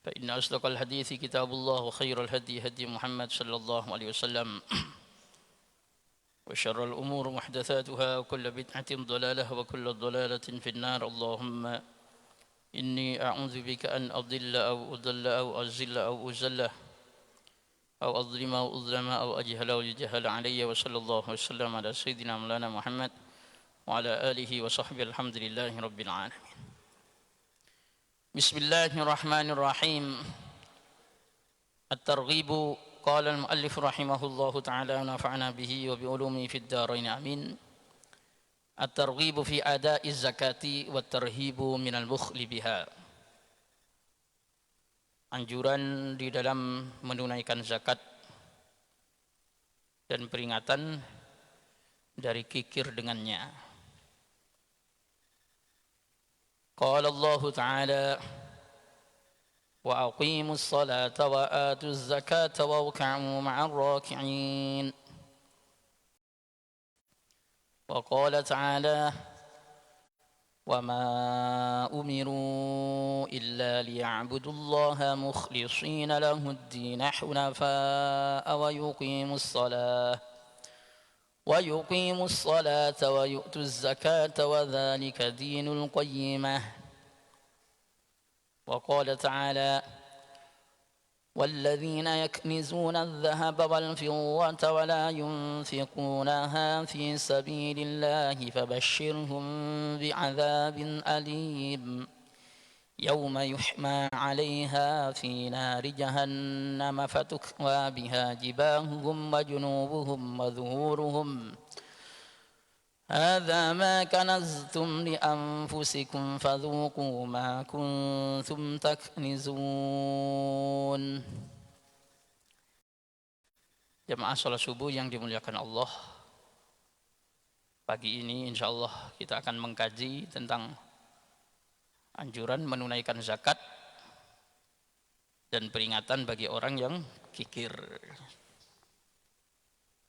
فإن أصدق الحديث كتاب الله وخير الهدي هدي محمد صلى الله عليه وسلم وشر الأمور محدثاتها وكل بدعة ضلالة وكل ضلالة في النار. اللهم إني أعوذ بك أن أضل أو أضل أو أزل أو أزل أو أظلم أو أظلم أو أجهل أو يجهل علي. وصلى الله وسلم على سيدنا مولانا محمد وعلى آله وصحبه. الحمد لله رب العالمين. بسم الله الرحمن الرحيم. الترغيب. قال المؤلف رحمه الله تعالى ونفعنا به وبعلومه في الدارين آمين. الترغيب في أداء الزكاة والترهيب من البخل بها. Anjuran di dalam menunaikan zakat dan peringatan dari kikir dengannya. Qala Allah Ta'ala wa aqimus salata wa atuz zakata warka'u ma'ar raki'in. Wa qala Ta'ala وما أمروا إلا ليعبدوا الله مخلصين له الدين حنفاء ويقيموا الصلاة ويؤتوا الزكاة وذلك دين القيمة. وقال تعالى والذين يكنزون الذهب والفضة ولا ينفقونها في سبيل الله فبشرهم بعذاب أليم يوم يحمى عليها في نار جهنم فتكوى بها جباههم وجنوبهم وظهورهم هذا ما كنزتم لأنفسكم فذوقوا ما كنتم تكنزون. Jemaah salat subuh yang dimuliakan Allah, pagi ini insyaallah kita akan mengkaji tentang anjuran menunaikan zakat dan peringatan bagi orang yang kikir.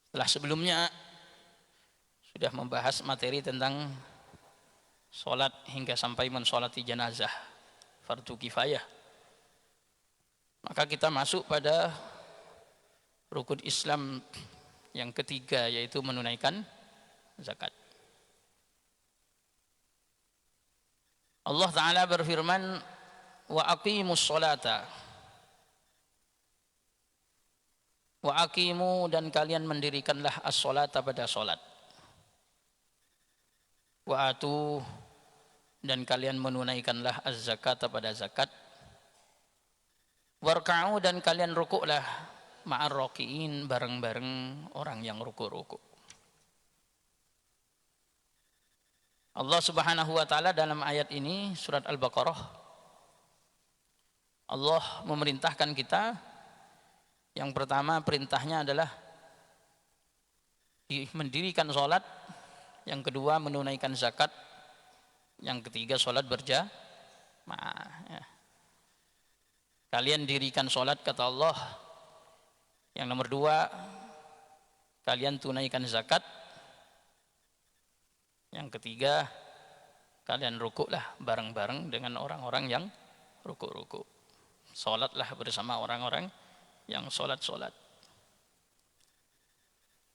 Setelah sebelumnya sudah membahas materi tentang sholat hingga sampai mensolati jenazah fardu kifayah, maka kita masuk pada rukun Islam yang ketiga, yaitu menunaikan zakat. Allah Ta'ala berfirman wa aqimus sholata, wa aqimu, dan kalian mendirikanlah as-sholata pada sholat, wa atu, dan kalian menunaikanlah az-zakata pada zakat, warka'u, dan kalian rukuklah ma'ar raki'in, bareng-bareng orang yang ruku'. Allah Subhanahu wa taala dalam ayat ini surat Al-Baqarah, Allah memerintahkan kita, yang pertama perintahnya adalah mendirikan sholat, yang kedua menunaikan zakat, yang ketiga sholat berjamaah. Kalian dirikan sholat kata Allah, yang nomor dua kalian tunaikan zakat, yang ketiga kalian rukuklah bareng-bareng dengan orang-orang yang rukuk. Sholatlah bersama orang-orang yang sholat.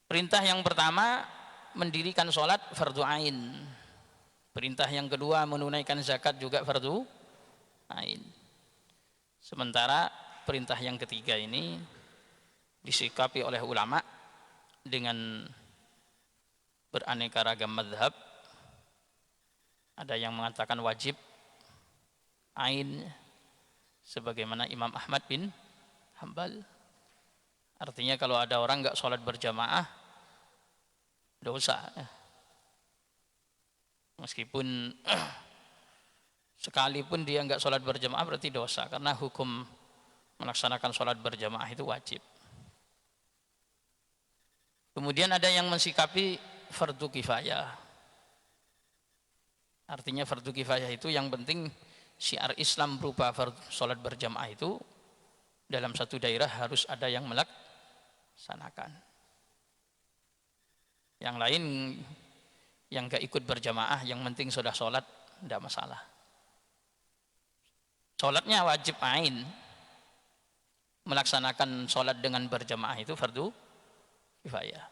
Perintah yang pertama mendirikan sholat fardu ain. Perintah yang kedua menunaikan zakat juga fardu ain. Sementara perintah yang ketiga ini disikapi oleh ulama dengan beraneka ragam mazhab. Ada yang mengatakan wajib ain, sebagaimana Imam Ahmad bin Hanbal. Artinya kalau ada orang enggak sholat berjamaah, dosa, meskipun sekalipun dia enggak sholat berjamaah berarti dosa, karena hukum melaksanakan sholat berjamaah itu wajib. Kemudian ada yang mensikapi fardu kifayah, artinya fardu kifayah itu yang penting syiar Islam berupa sholat berjamaah itu dalam satu daerah harus ada yang melaksanakan. Yang lain yang gak ikut berjamaah, yang penting sudah sholat, tidak masalah. Sholatnya wajib ain, melaksanakan sholat dengan berjamaah itu fardu kifayah.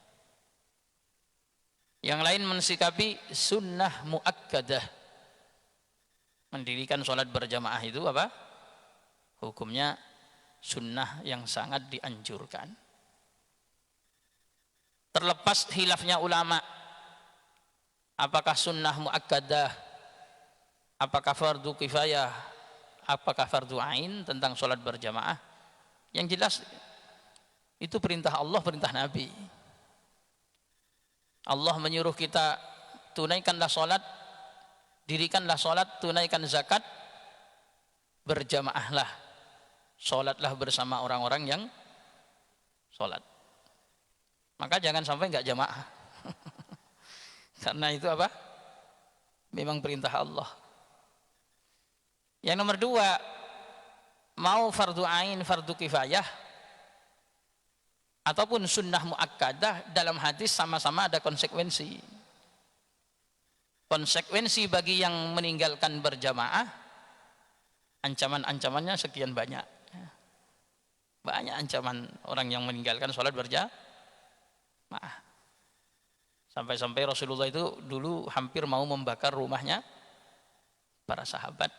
Yang lain mensikapi sunnah muakkadah. Mendirikan sholat berjamaah itu apa? Hukumnya sunnah yang sangat dianjurkan. Terlepas khilafnya ulama, apakah sunnah muakkadah, apakah fardu kifayah, apakah fardu ain tentang sholat berjamaah, yang jelas itu perintah Allah, perintah Nabi. Allah menyuruh kita tunaikanlah sholat, dirikanlah sholat, tunaikan zakat, berjamaahlah, sholatlah bersama orang-orang yang sholat. Maka jangan sampai nggak jamaah. Karena itu apa? Memang perintah Allah. Yang nomor dua, mau fardu ain, fardu kifayah, ataupun sunnah muakkadah, dalam hadis sama-sama ada konsekuensi. Konsekuensi bagi yang meninggalkan berjamaah, ancaman-ancamannya sekian banyak. Banyak ancaman orang yang meninggalkan sholat berjamaah. Sampai-sampai Rasulullah itu dulu hampir mau membakar rumahnya para sahabat.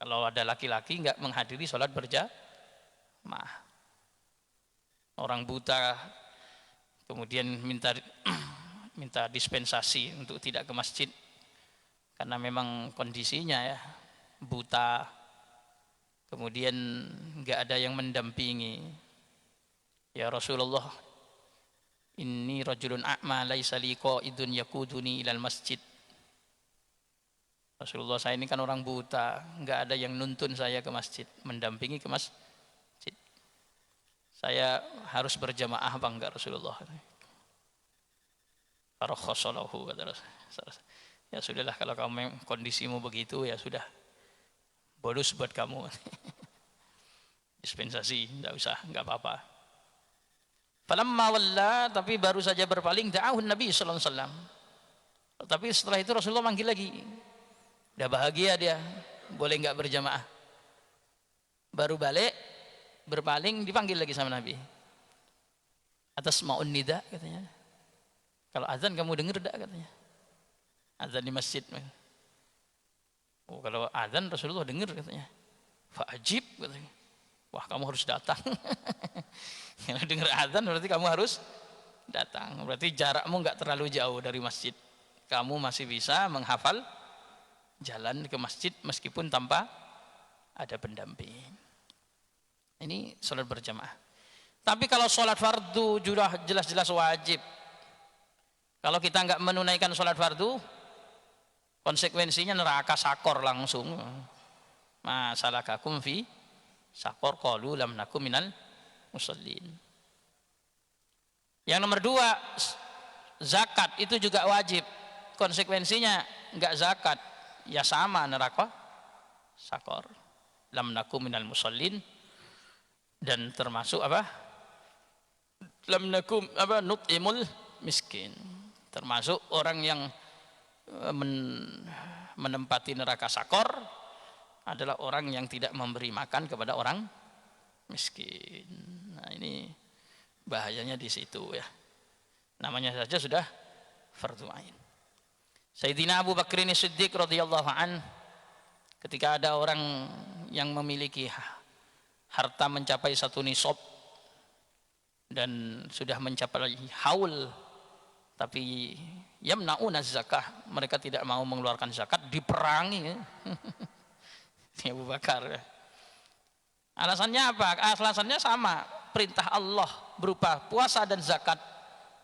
Kalau ada laki-laki nggak menghadiri sholat berjamaah. Orang buta kemudian minta dispensasi untuk tidak ke masjid karena memang kondisinya ya buta, kemudian nggak ada yang mendampingi. Ya Rasulullah, inni rajulun a'ma laisa li qaidun yakuduni ilal masjid. Rasulullah, saya ini kan orang buta, nggak ada yang nuntun saya ke masjid, mendampingi ke masjid. Saya harus berjamaah apa enggak Rasulullah? Farakhasalahu, kata Rasulullah. Ya sudahlah, kalau kamu kondisimu begitu ya sudah, bonus buat kamu. Dispensasi, enggak usah, enggak apa-apa. Falamma walla, tapi baru saja berpaling, da'ahun Nabi sallallahu alaihi wasallam. Tapi setelah itu Rasulullah manggil lagi. Udah bahagia dia, boleh enggak berjamaah. Baru balik, berpaling, dipanggil lagi sama Nabi. Atas ma'un nida, katanya. Kalau azan kamu dengar enggak, katanya. Azan di masjid. Oh, kalau azan Rasulullah dengar, katanya. Fa'ajib, katanya. Wah, kamu harus datang. Kalau dengar azan berarti kamu harus datang. Berarti jarakmu enggak terlalu jauh dari masjid. Kamu masih bisa menghafal jalan ke masjid meskipun tanpa ada pendamping. Ini sholat berjamaah. Tapi kalau sholat fardu sudah jelas-jelas wajib. Kalau kita enggak menunaikan sholat fardu, konsekuensinya neraka sakor langsung. Masalakakum fi sakor, qalu lam nakum minal musallin. Yang nomor dua, zakat itu juga wajib. Konsekuensinya enggak zakat, ya sama neraka sakor. Lam nakum minal musallin. Dan termasuk apa? Lam nakum apa? Nut'imul miskin. Termasuk orang yang menempati neraka sakor adalah orang yang tidak memberi makan kepada orang miskin. Nah, ini bahayanya di situ ya. Namanya saja sudah fardhu ain. Sayyidina Abu Bakrin Siddiq radhiyallahu an, ketika ada orang yang memiliki harta mencapai satu nisab dan sudah mencapai haul, tapi yamna'una zakah, mereka tidak mau mengeluarkan zakat, diperangi. Abu Bakar. Alasannya apa? Alasannya sama, perintah Allah berupa puasa dan zakat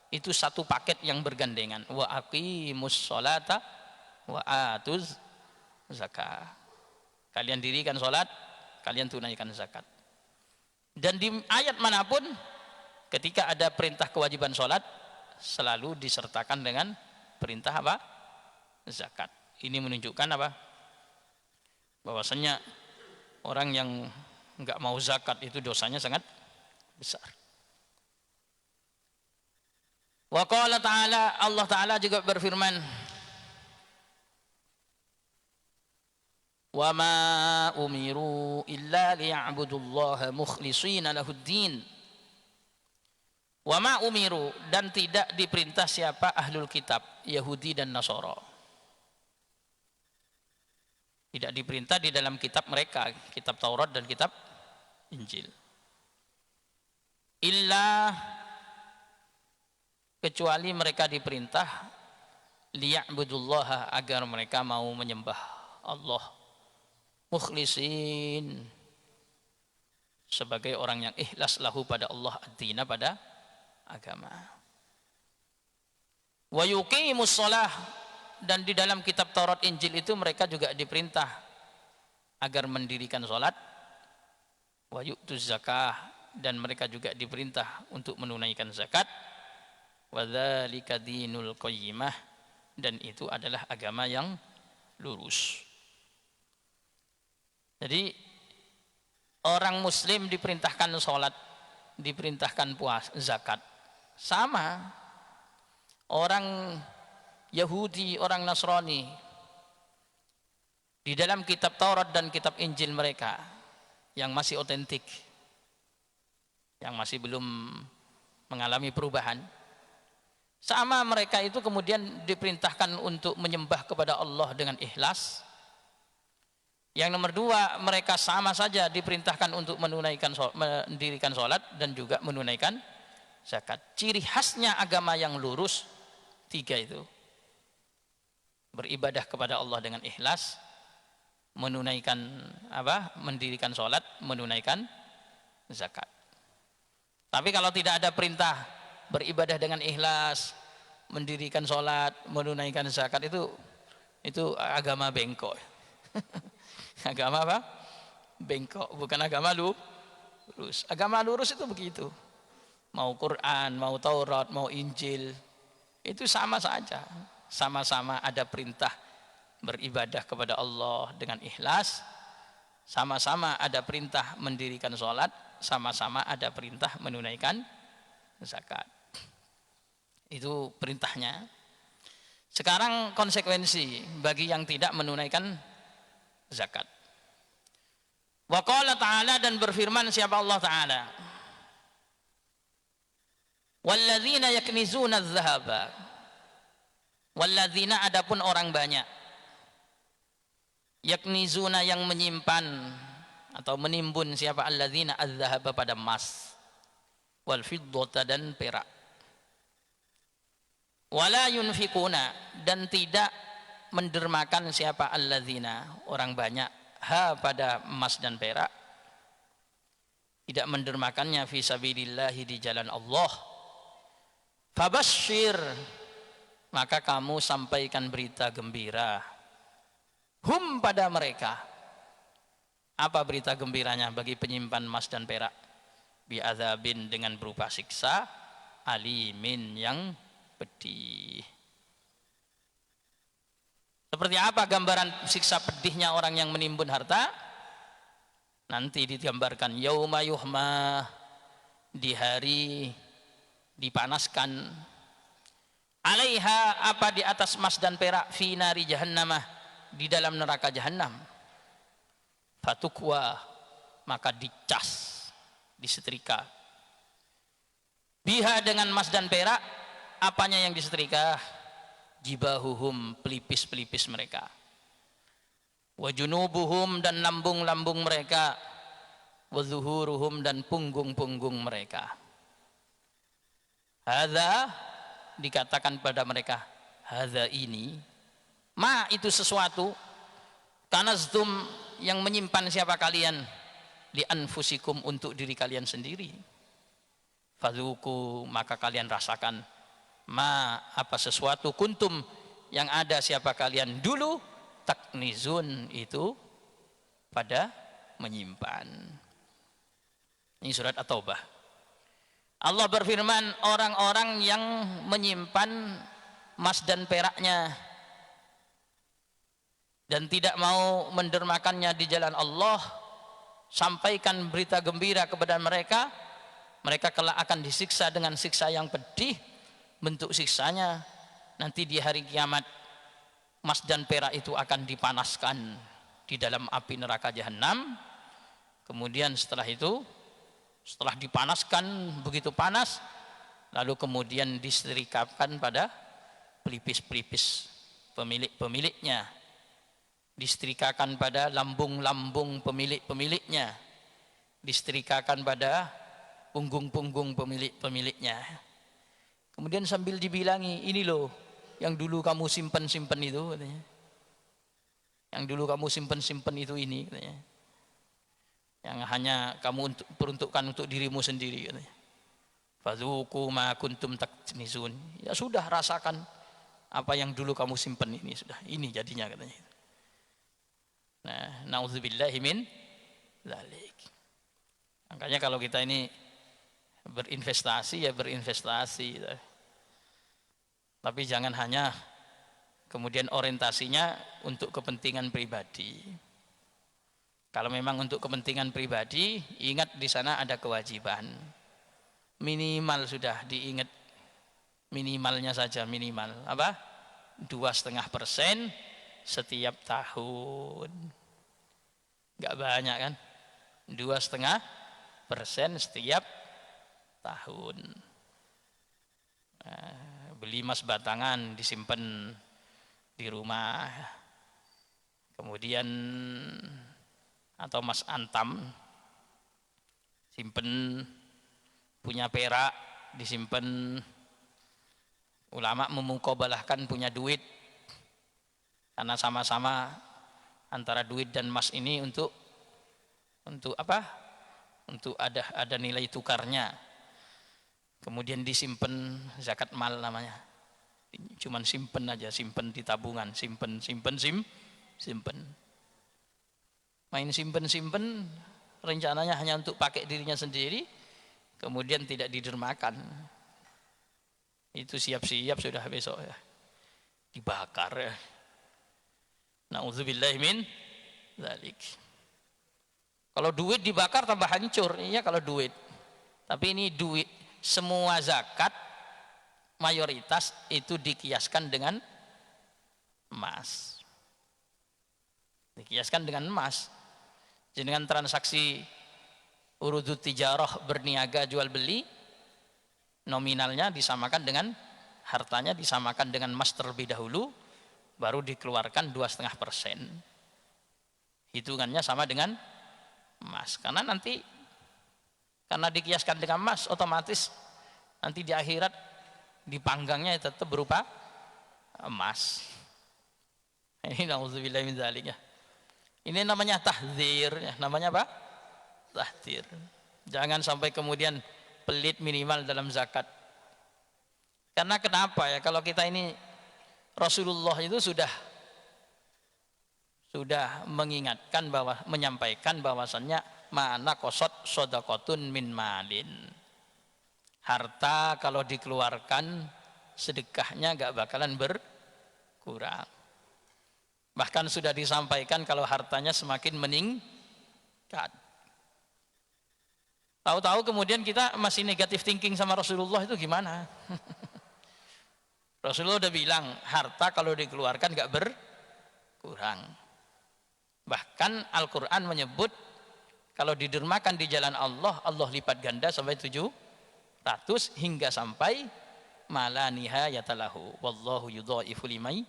itu satu paket yang bergandengan. Wa aqimus sholata wa atuz zakah. Kalian dirikan sholat, kalian tunaikan zakat. Dan di ayat manapun ketika ada perintah kewajiban sholat selalu disertakan dengan perintah apa? Zakat. Ini menunjukkan apa? Bahwasanya orang yang enggak mau zakat itu dosanya sangat besar. Wa qala ta'ala, Allah Ta'ala juga berfirman, wa ma umiru illa liya'budullaha mukhlishina lahuddin. Wa ma umiru, dan tidak diperintah siapa ahlul kitab, Yahudi dan Nasara. Tidak diperintah di dalam kitab mereka, kitab Taurat dan kitab Injil. Illa, kecuali mereka diperintah liya'budullaha, agar mereka mau menyembah Allah mukhlisin, sebagai orang yang ikhlas lahu pada Allah, ad-dina, pada agama. Wa yuqimus shalah, dan di dalam kitab Taurat Injil itu mereka juga diperintah agar mendirikan salat. Wa yu'tuz zakah, dan mereka juga diperintah untuk menunaikan zakat. Wa dzalika dinul qayyimah, dan itu adalah agama yang lurus. Jadi orang muslim diperintahkan salat, diperintahkan puasa, zakat. Sama orang Yahudi, orang Nasrani, di dalam kitab Taurat dan kitab Injil mereka yang masih otentik, yang masih belum mengalami perubahan, sama mereka itu kemudian diperintahkan untuk menyembah kepada Allah dengan ikhlas. Yang nomor dua, mereka sama saja diperintahkan untuk mendirikan sholat dan juga menunaikan zakat. Ciri khasnya agama yang lurus tiga itu: beribadah kepada Allah dengan ikhlas, mendirikan sholat, menunaikan zakat. Tapi kalau tidak ada perintah beribadah dengan ikhlas, mendirikan sholat, menunaikan zakat, itu agama bengkok. Agama apa? Bengkok, bukan agama lurus. Agama lurus itu begitu. Mau Quran, mau Taurat, mau Injil, itu sama saja. Sama-sama ada perintah beribadah kepada Allah dengan ikhlas, sama-sama ada perintah mendirikan sholat, sama-sama ada perintah menunaikan zakat. Itu perintahnya. Sekarang konsekuensi bagi yang tidak menunaikan zakat. Wa qala ta'ala, dan berfirman siapa Allah Ta'ala, walladzina yaknizuna adh-dhahaba, walladzina, adapun orang banyak, yaknizuna, yang menyimpan atau menimbun, siapa alladzina adh-dhahaba, pada emas, wal fiddata, dan perak, wala yunfikuna, dan tidak mendermakan siapa alladzina, orang banyak, ha, pada emas dan perak, tidak mendermakannya fi sabilillahi, di jalan Allah. Fabasyir, maka kamu sampaikan berita gembira, hum, pada mereka. Apa berita gembiranya bagi penyimpan emas dan perak? Bi'adzabin, dengan berupa siksa, alimin, yang pedih. Seperti apa gambaran siksa pedihnya orang yang menimbun harta? Nanti digambarkan yauma yuhma, di hari dipanaskan, alaiha, apa, di atas emas dan perak, fi nari jahannamah, di dalam neraka jahannam, fatukwa, maka dicas, disetrika, biha, dengan emas dan perak. Apanya yang disetrika? Jibahuhum, pelipis-pelipis mereka, wa junubuhum, dan lambung-lambung mereka, wa zuhuruhum, dan punggung-punggung mereka. Hadza, dikatakan pada mereka, hadza, ini, ma, itu sesuatu, kanaztum, yang menyimpan siapa kalian, li anfusikum, untuk diri kalian sendiri, fadzuku, maka kalian rasakan, ma, apa sesuatu, kuntum, yang ada siapa kalian dulu, taknizun, itu pada menyimpan. Ini surat At-Taubah. Allah berfirman, orang-orang yang menyimpan emas dan peraknya dan tidak mau mendermakannya di jalan Allah, sampaikan berita gembira kepada mereka, mereka kelak akan disiksa dengan siksa yang pedih. Bentuk siksanya nanti di hari kiamat, emas dan perak itu akan dipanaskan di dalam api neraka jahanam. Kemudian setelah itu, setelah dipanaskan begitu panas, lalu kemudian disetrikakan pada pelipis-pelipis pemilik-pemiliknya, disetrikakan pada lambung-lambung pemilik-pemiliknya, disetrikakan pada punggung-punggung pemilik-pemiliknya. Kemudian sambil dibilangi, ini loh yang dulu kamu simpen-simpen itu, katanya. Yang dulu kamu simpen-simpen itu ini, katanya. Yang hanya kamu peruntukkan untuk dirimu sendiri, katanya. Fadzuqu ma kuntum taknizun. Ya sudah, rasakan apa yang dulu kamu simpen ini, sudah. Ini jadinya, katanya. Nah, nauzubillahi min dzalik. Makanya kalau kita ini berinvestasi, ya berinvestasi. Tapi jangan hanya kemudian orientasinya untuk kepentingan pribadi. Kalau memang untuk kepentingan pribadi, ingat di sana ada kewajiban. Minimal sudah diingat, minimalnya saja, minimal apa? 2,5% setiap tahun. Enggak banyak kan? 2,5% setiap tahun. Beli emas batangan disimpan di rumah, kemudian atau emas antam simpen, punya perak disimpan. Ulama memuqabalahkan punya duit karena sama-sama antara duit dan emas ini untuk apa? Untuk ada nilai tukarnya. Kemudian disimpan, zakat mal namanya. Cuman simpen aja, simpen di tabungan, simpen. Main simpen, rencananya hanya untuk pakai dirinya sendiri, kemudian tidak didermakan. Itu siap-siap sudah besok ya, dibakar ya. Nauzubillahi min dzalik. Kalau duit dibakar tambah hancur, iya kalau duit. Tapi ini duit, semua zakat mayoritas itu dikiaskan dengan emas. Dikiaskan dengan emas. Jadi dengan transaksi urudut tijarah, berniaga jual beli, nominalnya disamakan dengan hartanya, disamakan dengan emas terlebih dahulu, baru dikeluarkan 2,5%. Hitungannya sama dengan emas. Karena dikiaskan dengan emas, otomatis nanti di akhirat dipanggangnya tetap berupa emas. Ini nauzubillah min dzalik ya. Ini namanya tahdzir ya. Namanya apa? Tahdzir. Jangan sampai kemudian pelit minimal dalam zakat. Karena kenapa ya? Kalau kita ini, Rasulullah itu sudah mengingatkan bahwa, menyampaikan bahwasannya mana qasat shadaqatun min malin. Harta kalau dikeluarkan sedekahnya gak bakalan berkurang. Bahkan sudah disampaikan kalau hartanya semakin meningkat. Tahu-tahu kemudian kita masih negatif thinking sama Rasulullah, itu gimana? Rasulullah udah bilang harta kalau dikeluarkan gak berkurang. Bahkan Al-Quran menyebut kalau didermakan di jalan Allah, Allah lipat ganda sampai 700 hingga sampai mala nihayatalahu wallahu yudhaifu liman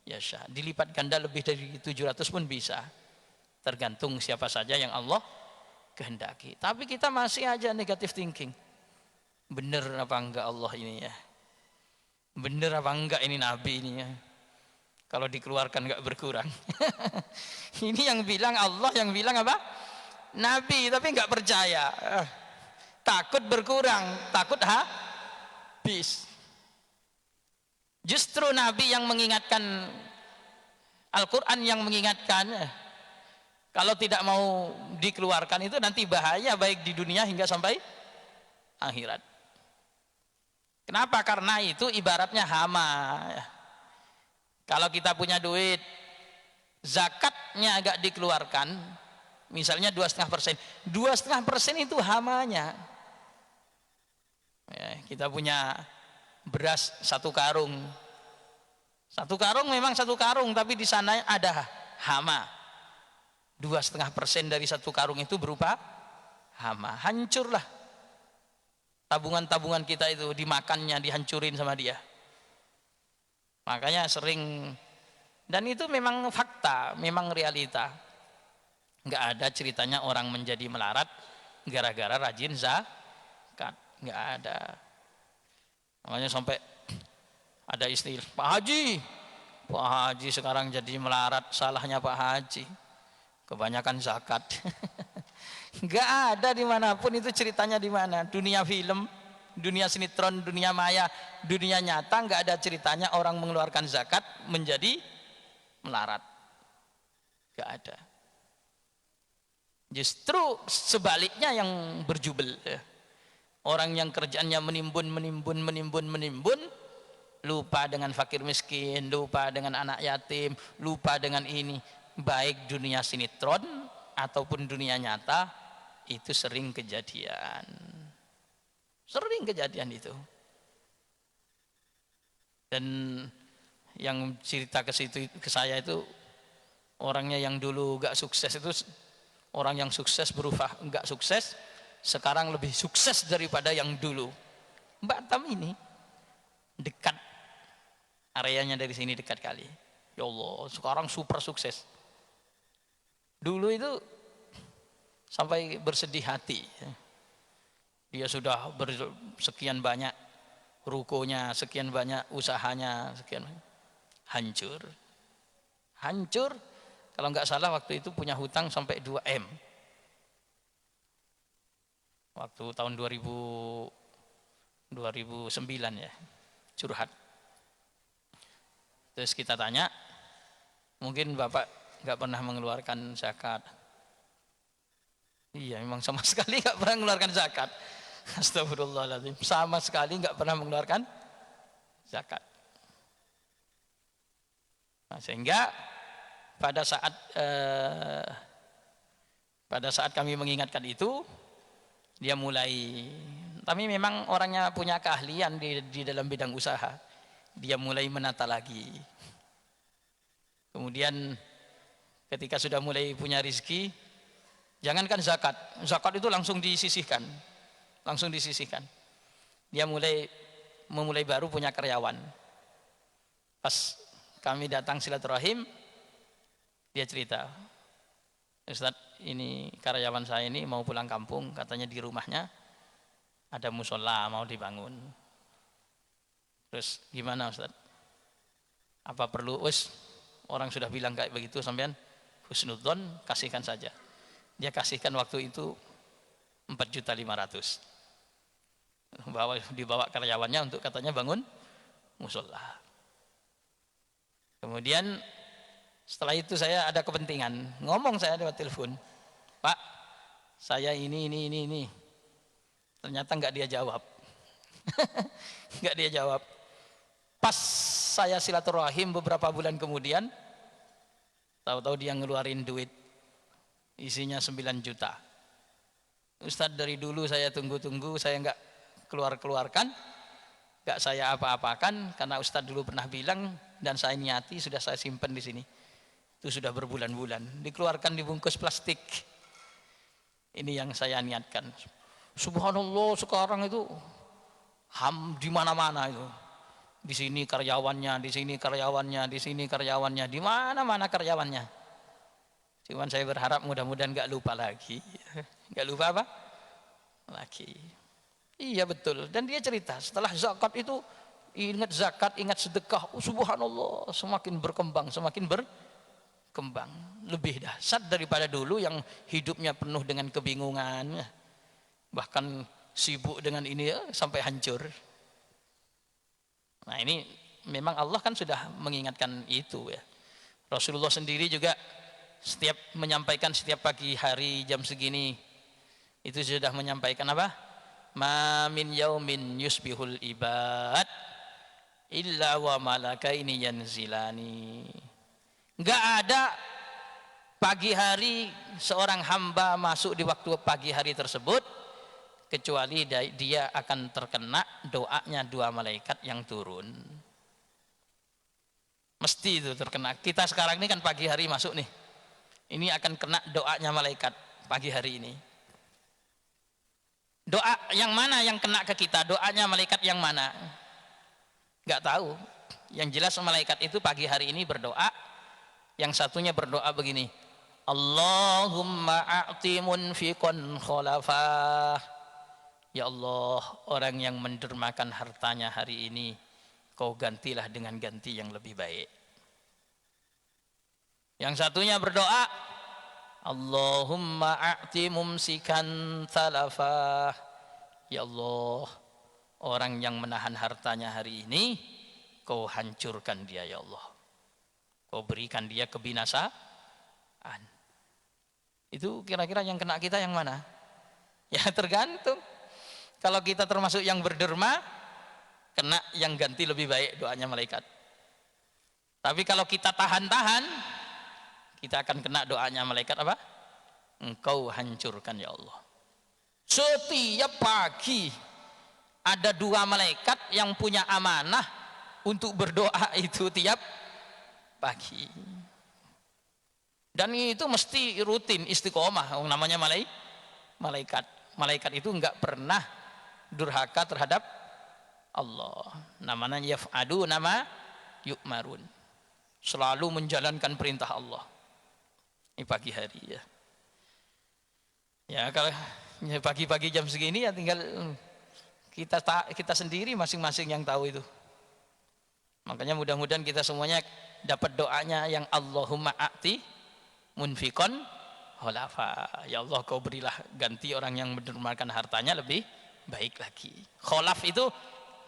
yasha. Dilipat ganda lebih dari 700 pun bisa, tergantung siapa saja yang Allah kehendaki. Tapi kita masih aja negatif thinking. Bener apa enggak Allah ini ya? Bener apa enggak ini Nabi ini ya? Kalau dikeluarkan enggak berkurang. Ini yang bilang Allah, yang bilang apa? Nabi, tapi enggak percaya. Takut berkurang, takut habis. Justru Nabi yang mengingatkan, Al-Quran yang mengingatkan, kalau tidak mau dikeluarkan itu nanti bahaya, baik di dunia hingga sampai akhirat. Kenapa? Karena itu ibaratnya hama. Kalau kita punya duit, zakatnya agak dikeluarkan, misalnya 2,5%. 2,5% itu hamanya. Ya, kita punya beras 1 karung. 1 karung memang 1 karung, tapi di sana ada hama. 2,5% dari satu karung itu berupa hama. Hancurlah tabungan-tabungan kita itu, dimakannya, dihancurin sama dia. Makanya sering, dan itu memang fakta, memang realita. Nggak ada ceritanya orang menjadi melarat gara-gara rajin zakat, nggak ada. Makanya sampai ada istilah, Pak Haji sekarang jadi melarat. Salahnya Pak Haji, kebanyakan zakat. Nggak ada dimanapun itu ceritanya. Di mana? Dunia film, dunia sinetron, dunia maya, dunia nyata nggak ada ceritanya orang mengeluarkan zakat menjadi melarat. Nggak ada. Justru sebaliknya yang berjubel. Orang yang kerjaannya menimbun, lupa dengan fakir miskin, lupa dengan anak yatim, lupa dengan ini. Baik dunia sinetron ataupun dunia nyata, itu sering kejadian. Sering kejadian itu. Dan yang cerita ke saya itu orangnya yang dulu gak sukses itu, orang yang sukses berubah gak sukses, sekarang lebih sukses daripada yang dulu. Batam ini dekat, areanya dari sini dekat kali. Ya Allah, sekarang super sukses. Dulu itu sampai bersedih hati. Dia sudah sekian banyak rukonya, sekian banyak usahanya, sekian hancur. Hancur. Kalau nggak salah waktu itu punya hutang sampai 2 M. Waktu tahun 2009 ya, curhat. Terus kita tanya, mungkin Bapak nggak pernah mengeluarkan zakat. Iya, memang sama sekali nggak pernah mengeluarkan zakat. Astagfirullahaladzim, sama sekali nggak pernah mengeluarkan zakat. Nah, sehingga pada saat kami mengingatkan itu, dia mulai, tapi memang orangnya punya keahlian di dalam bidang usaha. Dia mulai menata lagi. Kemudian ketika sudah mulai punya rezeki, jangankan zakat itu langsung disisihkan. Dia memulai baru punya karyawan. Pas kami datang silaturahim, dia cerita, Ustadz, ini karyawan saya ini mau pulang kampung, katanya di rumahnya ada musola mau dibangun. Terus gimana Ustadz? Apa perlu? Orang sudah bilang kayak begitu, sampean husnudzon, kasihkan saja. Dia kasihkan waktu itu 4.500.000. Dibawa karyawannya untuk katanya bangun musola. Kemudian setelah itu saya ada kepentingan, ngomong saya lewat telepon, Pak, saya ini. Ternyata nggak dia jawab. Nggak dia jawab. Pas saya silaturahim beberapa bulan kemudian, tahu-tahu dia ngeluarin duit isinya 9 juta. Ustadz, dari dulu saya tunggu-tunggu, saya nggak keluarkan, nggak saya apa-apakan, karena Ustadz dulu pernah bilang dan saya niati, sudah saya simpan di sini. Itu sudah berbulan-bulan, dikeluarkan dibungkus plastik. Ini yang saya niatkan. Subhanallah, sekarang itu di mana-mana itu. Di sini karyawannya, di sini karyawannya, di sini karyawannya, di mana-mana karyawannya. Cuman saya berharap mudah-mudahan nggak lupa lagi. Nggak lupa apa? Lagi. Iya betul. Dan dia cerita setelah zakat itu, ingat zakat, ingat sedekah. Subhanallah, semakin berkembang, lebih dahsyat daripada dulu yang hidupnya penuh dengan kebingungan, bahkan sibuk dengan ini sampai hancur. Nah, ini memang Allah kan sudah mengingatkan itu ya. Rasulullah sendiri juga menyampaikan setiap pagi hari jam segini itu sudah menyampaikan apa? Ma min yaumin yusbihul ibad illa wa malakaini yanzilani. Enggak ada pagi hari seorang hamba masuk di waktu pagi hari tersebut kecuali dia akan terkena doanya 2 malaikat yang turun. Mesti itu terkena. Kita sekarang ini kan pagi hari masuk nih. ini akan kena doanya malaikat pagi hari ini. Doa yang mana yang kena ke kita? Doanya malaikat yang mana? Nggak tahu. Yang jelas malaikat itu pagi hari ini berdoa. Yang satunya berdoa begini, Allahumma a'ti munfiqan khalafah. Ya Allah, orang yang mendermakan hartanya hari ini, kau gantilah dengan ganti yang lebih baik. Yang satunya berdoa, Allahumma a'ti mumsikan talafah. Ya Allah, orang yang menahan hartanya hari ini, kau hancurkan dia ya Allah. Kau berikan dia kebinasaan. Itu kira-kira yang kena kita yang mana? Ya tergantung. Kalau kita termasuk yang berderma, kena yang ganti lebih baik doanya malaikat. Tapi kalau kita tahan-tahan, kita akan kena doanya malaikat apa? Engkau hancurkan ya Allah. Setiap pagi ada 2 malaikat yang punya amanah untuk berdoa itu tiap pagi. Dan itu mesti rutin istiqomah. Namanya malaikat. Malaikat itu enggak pernah durhaka terhadap Allah. Namanya yaf'adu nama yu'marun. Selalu menjalankan perintah Allah. Ini pagi hari ya. Ya kalau pagi-pagi jam segini ya tinggal kita sendiri masing-masing yang tahu itu. Makanya mudah-mudahan kita semuanya dapat doanya yang Allahumma a'ti munfiqan khalafa. Ya Allah, kau berilah ganti orang yang mendermakan hartanya lebih baik lagi. Kholaf itu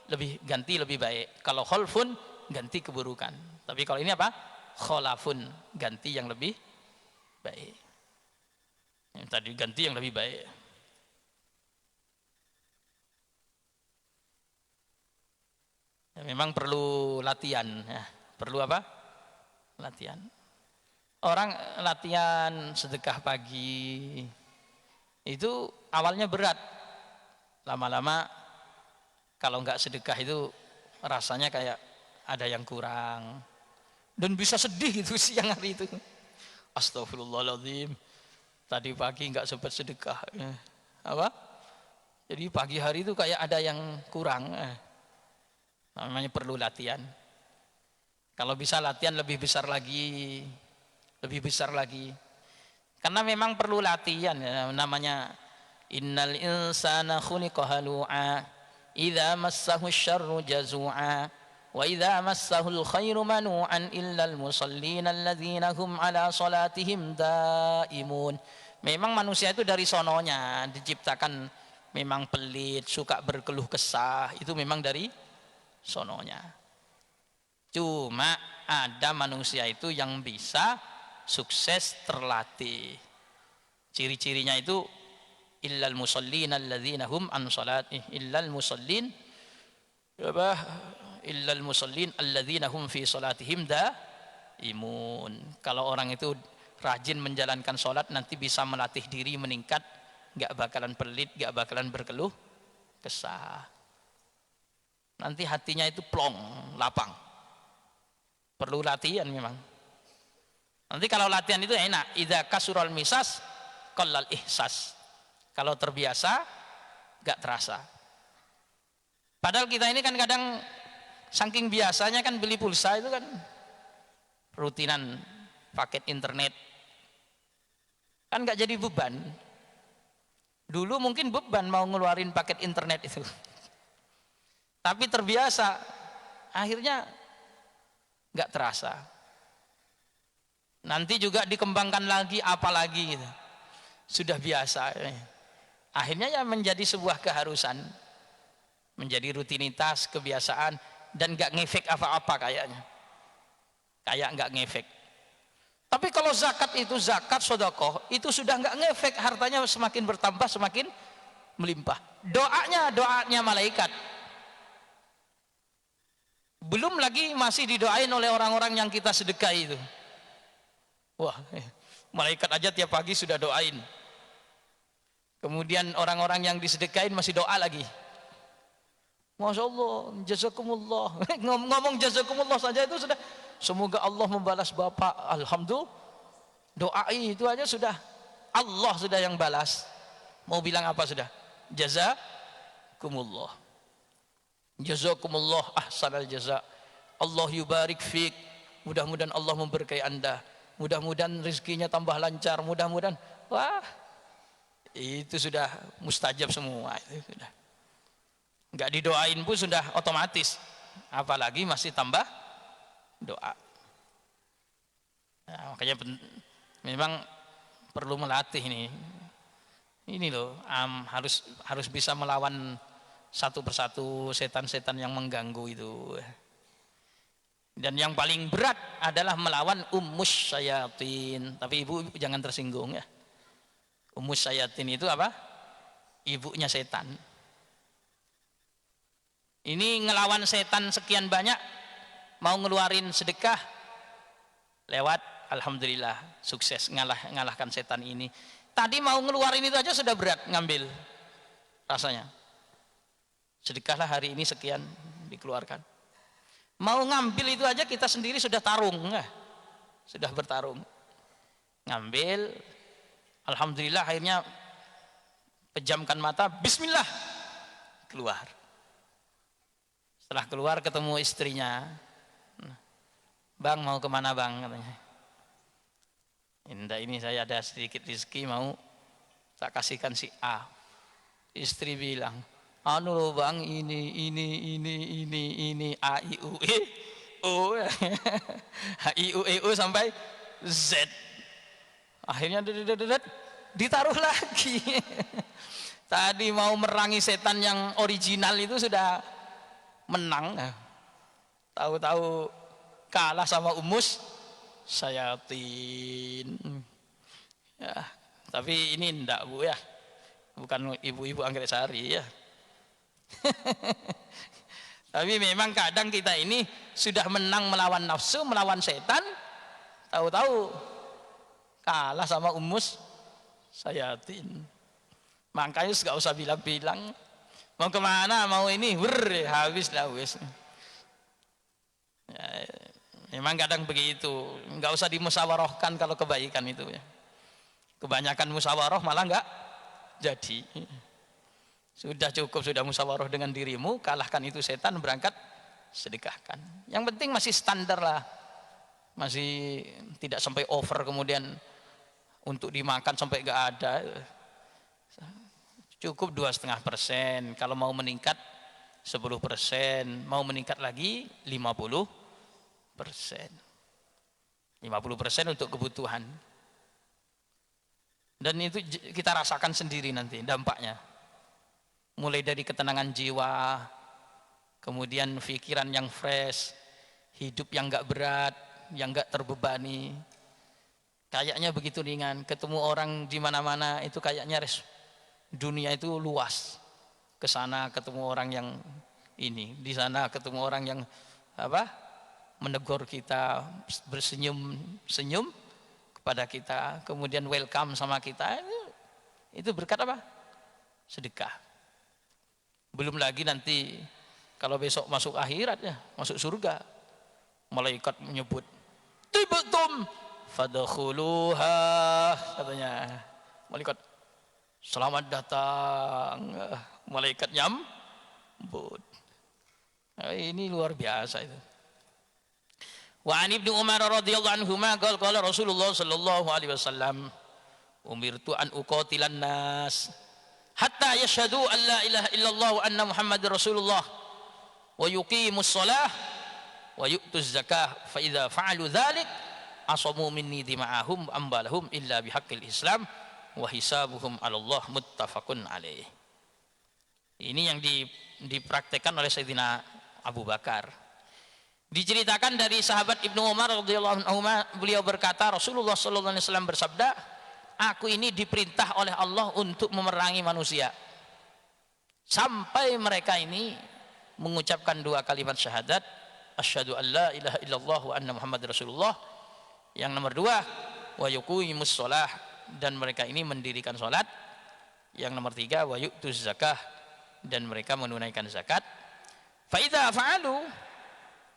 lebih ganti lebih baik. Kalau kholfun ganti keburukan. Tapi kalau ini apa? Kholafun, ganti yang lebih baik. Yang tadi ganti yang lebih baik. Ya, memang perlu latihan ya. Perlu apa? Latihan. Orang latihan sedekah pagi itu awalnya berat, lama-lama kalau nggak sedekah itu rasanya kayak ada yang kurang dan bisa sedih itu siang hari itu. Astagfirullahaladzim, tadi pagi nggak sempat sedekah apa? Jadi pagi hari itu kayak ada yang kurang. Namanya perlu latihan. Kalau bisa latihan lebih besar lagi. Lebih besar lagi, karena memang perlu latihan ya. Namanya innal insana khuliqa halu'a idza massahu syarru jazu'a wa idza massahul khairu manu'an illal musallin alladzina hum ala salatihim daimun. Memang manusia itu dari sononya diciptakan memang pelit, suka berkeluh kesah, itu memang dari sononya. Cuma ada manusia itu yang bisa sukses terlatih. Ciri-cirinya itu illal musallin alladzina hum an salatih illal musallin apa illal musallin alladzina hum fi salatihim daimun. Kalau orang itu rajin menjalankan salat nanti bisa melatih diri meningkat, enggak bakalan pelit, enggak bakalan berkeluh kesah. Nanti hatinya itu plong, lapang. Perlu latihan memang. Nanti kalau latihan itu enak, idza kasural misas qallal ihsas. Kalau terbiasa enggak terasa. Padahal kita ini kan kadang saking biasanya kan beli pulsa itu kan rutinan paket internet. Kan enggak jadi beban. Dulu mungkin beban mau ngeluarin paket internet itu. Tapi terbiasa, akhirnya enggak terasa. Nanti juga dikembangkan lagi apalagi gitu. Sudah biasa. Akhirnya ya menjadi sebuah keharusan. Menjadi rutinitas, kebiasaan dan enggak ngefek apa-apa kayaknya. Kayak enggak ngefek. Tapi kalau zakat itu zakat sedekah itu sudah enggak ngefek, hartanya semakin bertambah semakin melimpah. Doanya malaikat. Belum lagi masih didoain oleh orang-orang yang kita sedekah itu. Wah, malaikat aja tiap pagi sudah doain. Kemudian orang-orang yang disedekain masih doa lagi. Masya Allah, jazakumullah. Ngomong jazakumullah saja itu sudah. Semoga Allah membalas Bapak. Doa itu aja sudah Allah sudah yang balas. Mau bilang apa sudah? Jazakumullah. Jazakumullah ahsanal jaza. Allah yubarik fik. Mudah-mudahan Allah memberkahi Anda. Mudah-mudahan rezekinya tambah lancar. Mudah-mudahan, wah, itu sudah mustajab semua. Itu sudah. Enggak didoain pun sudah otomatis. Apalagi masih tambah doa. Nah, makanya memang perlu melatih ini loh, harus bisa melawan satu persatu setan-setan yang mengganggu itu. Dan yang paling berat adalah melawan ummus syayatin. Tapi ibu jangan tersinggung ya. Ummus syayatin itu apa? Ibunya setan. Ini ngelawan setan sekian banyak, mau ngeluarin sedekah lewat, alhamdulillah sukses ngalahkan setan ini. Tadi mau ngeluarin itu aja sudah berat ngambil rasanya. Sedekahlah hari ini sekian dikeluarkan. Mau ngambil itu aja kita sendiri sudah tarung, sudah bertarung. Ngambil, alhamdulillah akhirnya pejamkan mata, bismillah, keluar. Setelah keluar ketemu istrinya, bang mau kemana bang, katanya. Indah, ini saya ada sedikit rezeki mau tak kasihkan si A. Istri bilang, anu loh bang, ini A I U E O H I U E O sampai Z. Akhirnya ditaruh lagi. Tadi mau merangi setan yang original itu sudah menang. Tahu-tahu kalah sama ummus syayatin. Ya, tapi ini enggak Bu ya. Bukan ibu-ibu anggrek sari ya. Tapi memang kadang kita ini sudah menang melawan nafsu, melawan setan, tahu-tahu kalah sama ummus syayatin. Makanya nggak usah bilang-bilang mau kemana, mau ini, habis lah wis. Ya, memang kadang begitu, nggak usah dimusyawarahkan kalau kebaikan itu ya. Kebanyakan musyawarah malah nggak jadi. Sudah cukup, sudah musyawarah dengan dirimu, kalahkan itu setan, berangkat sedekahkan. Yang penting masih standar lah, masih tidak sampai over kemudian untuk dimakan sampai nggak ada. Cukup 2,5%. Kalau mau meningkat 10%, mau meningkat lagi 50%. 50% untuk kebutuhan. Dan itu kita rasakan sendiri nanti dampaknya. Mulai dari ketenangan jiwa, kemudian pikiran yang fresh, hidup yang enggak berat, yang enggak terbebani. Kayaknya begitu ringan, ketemu orang di mana-mana itu kayaknya dunia itu luas. Ke sana ketemu orang yang ini, di sana ketemu orang yang apa? Menegur kita, bersenyum-senyum kepada kita, kemudian welcome sama kita. Itu berkat apa? Sedekah. Belum lagi nanti kalau besok masuk akhirat ya, masuk surga, malaikat menyebut tibtum fadkhuluha, katanya malaikat selamat datang, malaikat nyambut. Nah, ini luar biasa itu. Wa an Ibnu Umar radhiyallahu anhuma qala Rasulullah sallallahu alaihi wasallam umirtu an uqatilan nas hatta yashhadu an la ilaha illallah wa anna muhammadar rasulullah wa yuqimus shalah wa yu'tuz zakah fa idza fa'alu dzalik asamu minni dima'ahum ambalahum illa bihaqqil islam wa hisabuhum 'ala Allah, muttafaqun alaih. Ini yang dipraktekkan oleh Sayyidina Abu Bakar. Diceritakan dari sahabat Ibnu Umar radhiyallahu anhu, beliau berkata, Rasulullah sallallahu alaihi wasallam bersabda, aku ini diperintah oleh Allah untuk memerangi manusia sampai mereka ini mengucapkan dua kalimat syahadat, asyhadu an la ilaha illallah wa anna muhammadar rasulullah. Yang nomor dua, wa yuqimus shalah, dan mereka ini mendirikan salat. Yang nomor tiga, wa yu'tuz zakah, dan mereka menunaikan zakat. Fa idza fa'alu,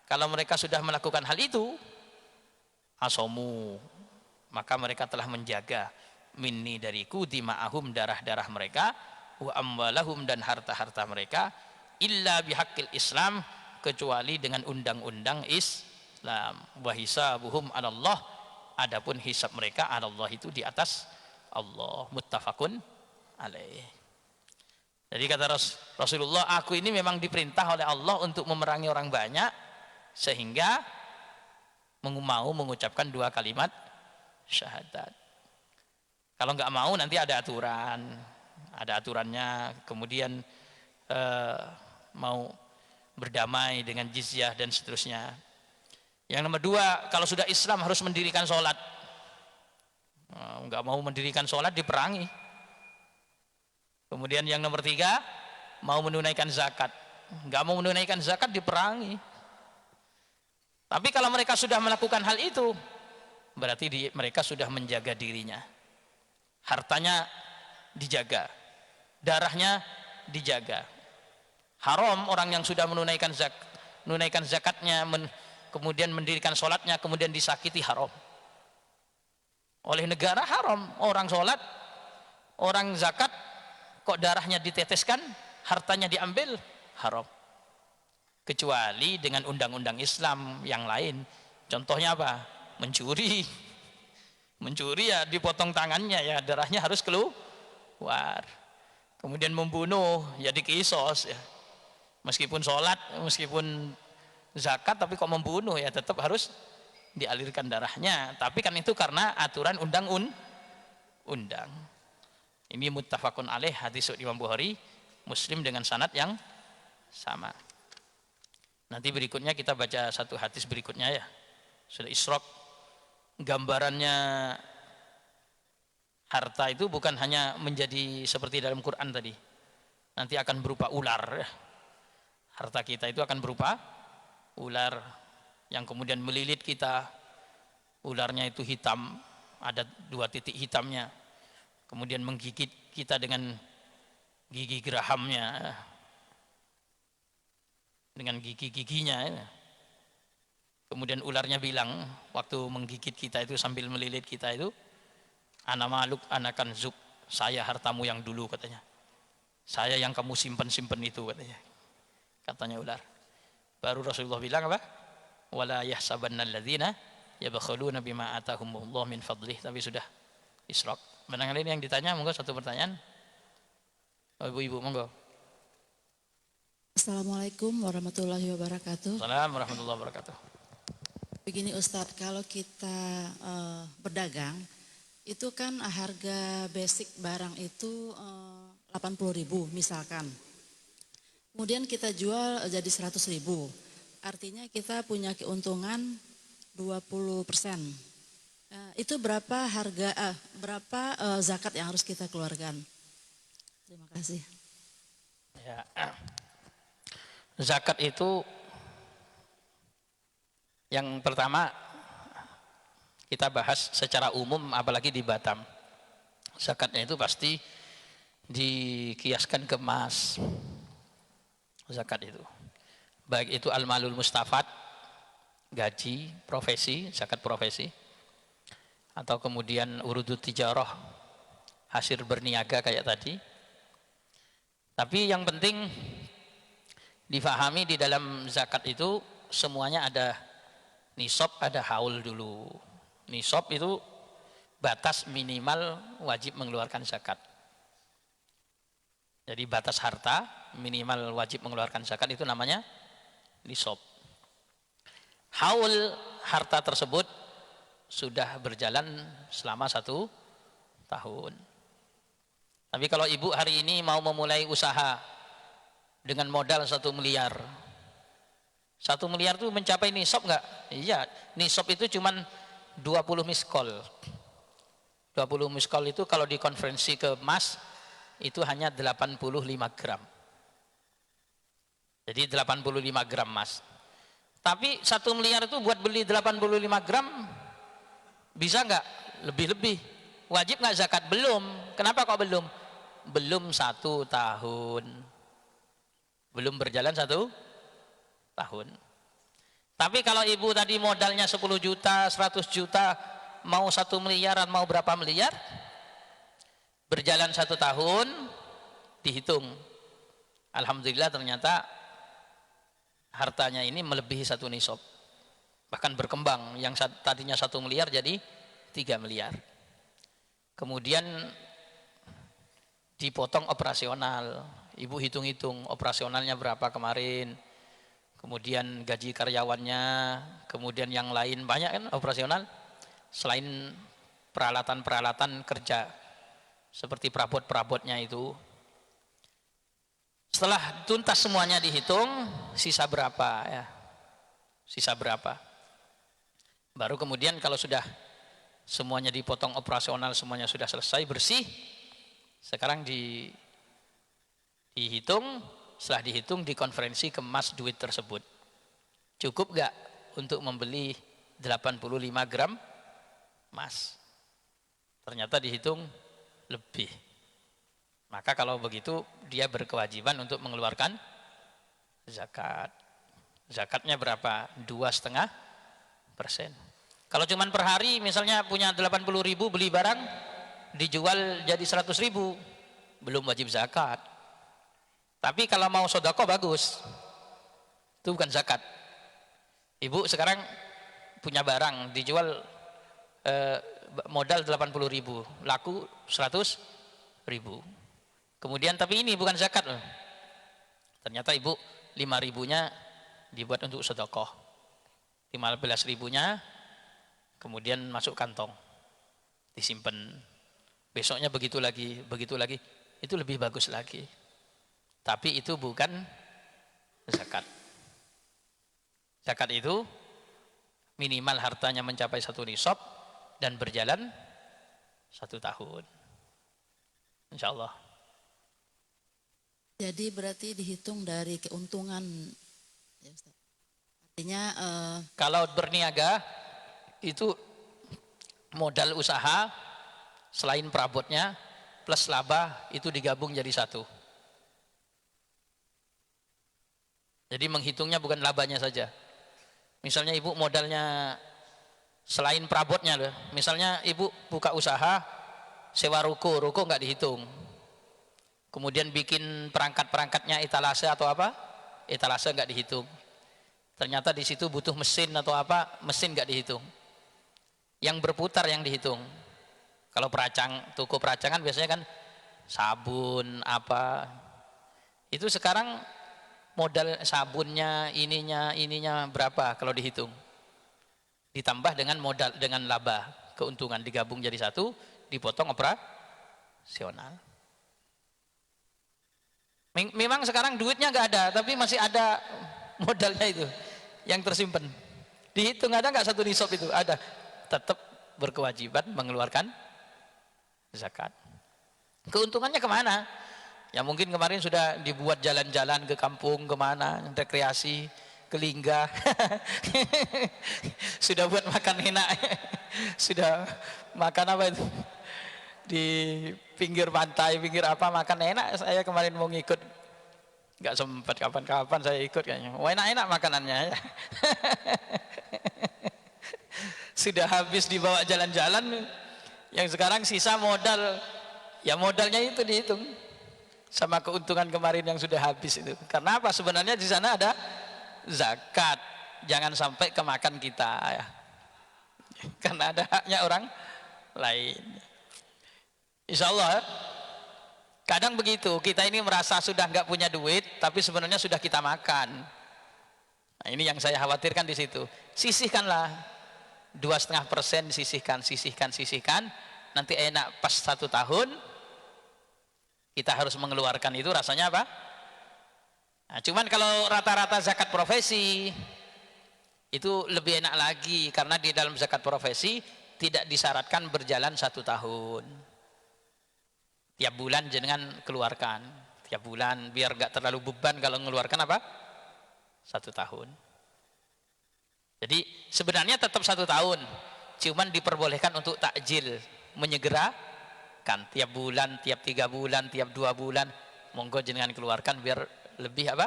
kalau mereka sudah melakukan hal itu, asomu, maka mereka telah menjaga minni dariku dima'ahum darah-darah mereka, wa amwalahum dan harta-harta mereka, illa bihaqqil Islam kecuali dengan undang-undang Islam, wa hisabuhum 'alallah adapun hisab mereka 'alallah itu di atas Allah, muttafaqun alaih. Jadi kata Rasulullah, aku ini memang diperintah oleh Allah untuk memerangi orang banyak sehingga mau mengucapkan 2 kalimat syahadat. Kalau nggak mau nanti ada aturannya, kemudian mau berdamai dengan jizyah dan seterusnya. Yang nomor 2, kalau sudah Islam harus mendirikan sholat. Nggak mau mendirikan sholat diperangi. Kemudian yang nomor 3, mau menunaikan zakat. Nggak mau menunaikan zakat diperangi. Tapi kalau mereka sudah melakukan hal itu, berarti mereka sudah menjaga dirinya. Hartanya dijaga, darahnya dijaga. Haram orang yang sudah menunaikan zakatnya, kemudian mendirikan sholatnya, kemudian disakiti, haram. Oleh negara haram, orang sholat, orang zakat, kok darahnya diteteskan, hartanya diambil, haram. Kecuali dengan undang-undang Islam yang lain. Contohnya apa? Mencuri ya dipotong tangannya, ya darahnya harus keluar. Kemudian membunuh ya dikisos ya. Meskipun sholat, meskipun zakat, tapi kok membunuh ya tetap harus dialirkan darahnya. Tapi kan itu karena aturan undang-undang. Ini muttafaqun alaih, hadis Imam Bukhari, Muslim dengan sanad yang sama. Nanti berikutnya kita baca satu hadis berikutnya ya. Sudah Isra, gambarannya harta itu bukan hanya menjadi seperti dalam Quran tadi. Nanti akan berupa ular ya. Harta kita itu akan berupa ular yang kemudian melilit kita. Ularnya itu hitam, ada 2 titik hitamnya. Kemudian menggigit kita dengan gigi gerahamnya, dengan gigi-giginya. Kemudian ularnya bilang waktu menggigit kita itu sambil melilit kita itu, ana maluk ana kanzuk, saya hartamu yang dulu katanya. Saya yang kamu simpen itu katanya ular. Baru Rasulullah bilang apa? Wala yahsabannal ladzina yabkhuluna bima atahumullah min fadlih. Tapi sudah Isra. Barangkali ini yang ditanya, monggo satu pertanyaan. Ibu-ibu monggo. Assalamualaikum warahmatullahi wabarakatuh. Assalamualaikum warahmatullahi wabarakatuh. Begini Ustadz, kalau kita berdagang, itu kan harga basic barang itu 80.000 misalkan. Kemudian kita jual jadi 100.000. Artinya kita punya keuntungan 20%. Itu berapa berapa zakat yang harus kita keluarkan? Terima kasih. Ya. Zakat itu yang pertama kita bahas secara umum, apalagi di Batam. Zakatnya itu pasti dikiaskan ke emas. Zakat itu, baik itu al-malul mustafad, gaji, profesi, zakat profesi, atau kemudian urudut tijarah, hasil berniaga kayak tadi. Tapi yang penting difahami di dalam zakat itu semuanya ada nisab, ada haul dulu. Nisab itu batas minimal wajib mengeluarkan zakat. Jadi batas harta minimal wajib mengeluarkan zakat itu namanya nisab. Haul harta tersebut sudah berjalan selama 1 tahun. Tapi kalau ibu hari ini mau memulai usaha dengan modal 1 miliar, 1 miliar itu mencapai nisab enggak? Iya, nisab itu cuman 20 miskol. 20 miskol itu kalau dikonversi ke emas itu hanya 85 gram. Jadi 85 gram emas. Tapi 1 miliar itu buat beli 85 gram bisa enggak? Lebih-lebih. Wajib enggak zakat? Belum. Kenapa kok belum? Belum 1 tahun. Belum berjalan 1 tahun. Tapi kalau ibu tadi modalnya 10 juta, 100 juta, mau 1 miliaran, mau berapa miliar, berjalan 1 tahun, dihitung. Alhamdulillah ternyata hartanya ini melebihi 1 nisab. Bahkan berkembang, yang tadinya 1 miliar jadi 3 miliar. Kemudian dipotong operasional. Ibu hitung-hitung operasionalnya berapa kemarin. Kemudian gaji karyawannya, kemudian yang lain banyak kan operasional. Selain peralatan-peralatan kerja seperti perabot-perabotnya itu. Setelah tuntas semuanya dihitung, sisa berapa ya? Sisa berapa? Baru kemudian kalau sudah semuanya dipotong operasional, semuanya sudah selesai bersih, sekarang dihitung, setelah dihitung dikonferensi kemas duit tersebut. Cukup gak untuk membeli 85 gram emas? Ternyata dihitung lebih. Maka kalau begitu dia berkewajiban untuk mengeluarkan zakat. Zakatnya berapa? 2,5%. Kalau cuman per hari misalnya punya 80.000 beli barang, dijual jadi 100.000, belum wajib zakat. Tapi kalau mau sodako bagus, itu bukan zakat. Ibu sekarang punya barang dijual modal 80.000, laku 100.000. Kemudian tapi ini bukan zakat loh. Ternyata ibu 5.000-nya dibuat untuk sedekah. 15.000-nya kemudian masuk kantong, disimpan. Besoknya begitu lagi, itu lebih bagus lagi. Tapi itu bukan zakat. Zakat itu minimal hartanya mencapai 1 nisab dan berjalan 1 tahun. Insya Allah. Jadi berarti dihitung dari keuntungan, ya Ustaz. Artinya kalau berniaga itu modal usaha selain perabotnya plus laba itu digabung jadi 1. Jadi menghitungnya bukan labanya saja. Misalnya ibu modalnya selain perabotnya loh. Misalnya ibu buka usaha sewa ruko nggak dihitung. Kemudian bikin perangkat-perangkatnya etalase atau apa? Etalase nggak dihitung. Ternyata di situ butuh mesin atau apa? Mesin nggak dihitung. Yang berputar yang dihitung. Kalau toko peracangan biasanya kan sabun apa. Itu sekarang modal sabunnya ininya berapa kalau dihitung? Ditambah dengan modal dengan laba, keuntungan digabung jadi 1, dipotong operasional. Memang sekarang duitnya nggak ada, tapi masih ada modalnya itu yang tersimpan. Dihitung ada nggak 1 nisab itu? Ada. Tetap berkewajiban mengeluarkan zakat. Keuntungannya kemana? Ya mungkin kemarin sudah dibuat jalan-jalan ke kampung, kemana, rekreasi, ke Lingga. Sudah buat makan enak. Sudah makan apa itu? Di pinggir pantai, pinggir apa, makan enak. Saya kemarin mau ngikut, nggak sempat, kapan-kapan saya ikut kayaknya. Wah, enak-enak makanannya. Sudah habis dibawa jalan-jalan, yang sekarang sisa modal. Ya modalnya itu dihitung sama keuntungan kemarin yang sudah habis itu. Karena apa? Sebenarnya di sana ada zakat. Jangan sampai kemakan kita ya. Karena ada haknya orang lain. Insya Allah kadang begitu, kita ini merasa sudah nggak punya duit, tapi sebenarnya sudah kita makan. Nah, ini yang saya khawatirkan di situ. Sisihkanlah 2,5%, sisihkan. Nanti enak pas 1 tahun kita harus mengeluarkan itu rasanya apa? Nah, cuman kalau rata-rata zakat profesi itu lebih enak lagi karena di dalam zakat profesi tidak disyaratkan berjalan 1 tahun. Tiap bulan jangan keluarkan, tiap bulan biar gak terlalu beban kalau mengeluarkan apa? 1 tahun. Jadi sebenarnya tetap 1 tahun, cuman diperbolehkan untuk takjil, menyegerakan tiap bulan, tiap 3 bulan, tiap 2 bulan, monggo jangan keluarkan biar lebih apa?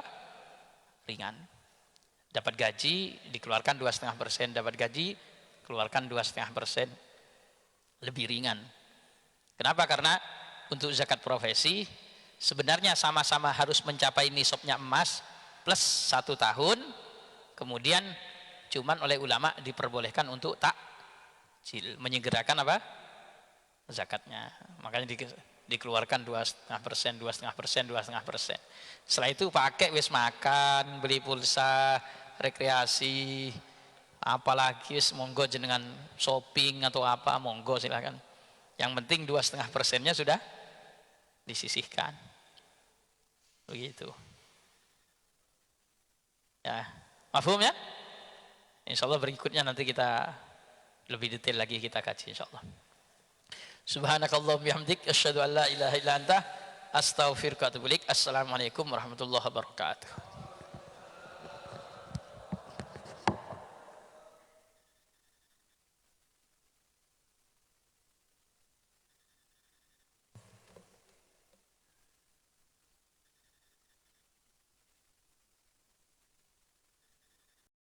Ringan. Dapat gaji dikeluarkan 2,5%, dapat gaji keluarkan 2,5%. lebih ringan. Kenapa? Karena untuk zakat profesi sebenarnya sama-sama harus mencapai nisabnya emas plus 1 tahun, kemudian cuman oleh ulama diperbolehkan untuk takjil, menyegerakan apa? Zakatnya. Makanya dikeluarkan 2,5%, 2,5%, 2,5%. Setelah itu pakai wis makan, beli pulsa, rekreasi, apalagi monggo jenengan shopping atau apa, monggo silakan. Yang penting 2,5%-nya sudah disisihkan. Begitu. Ya, mafhum ya? Insya Allah berikutnya nanti kita lebih detail lagi kita kaji insya Allah. Subhanakallahumma bihamdik asyhadu an la ilaha illa anta astaghfiruka wa atubu ilaik. Assalamualaikum warahmatullahi wabarakatuh.